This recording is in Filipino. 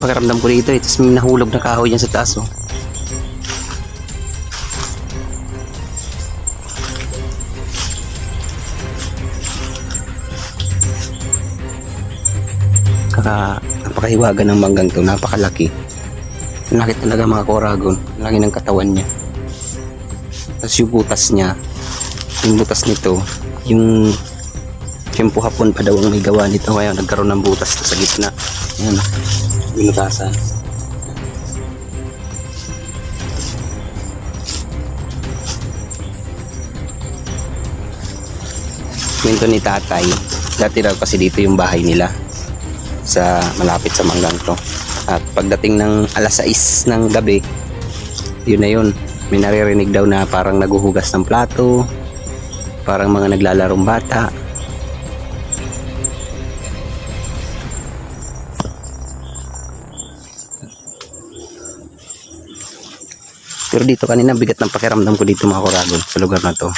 Pakiramdam ko dito eh, tapos may nahulog na kahoy yan sa taas oh. Napakahiwaga ng manggang to, napakalaki. Laki talaga mga koragon, laki ng katawan niya. Tapos yung butas niya, yung butas nito, yung tiyempo hapon pa daw ang may gawa nito, kaya nagkaroon ng butas to sa gitna. Ayan, binutasan. Kwento ni tatay, dati raw kasi dito yung bahay nila sa malapit sa manggang to. At pagdating ng alas 6 ng gabi, yun na yun, may naririnig daw na parang naguhugas ng plato, parang mga naglalarong bata. Pero dito kanina bigat ng pakiramdam ko dito mga koragon sa lugar na to.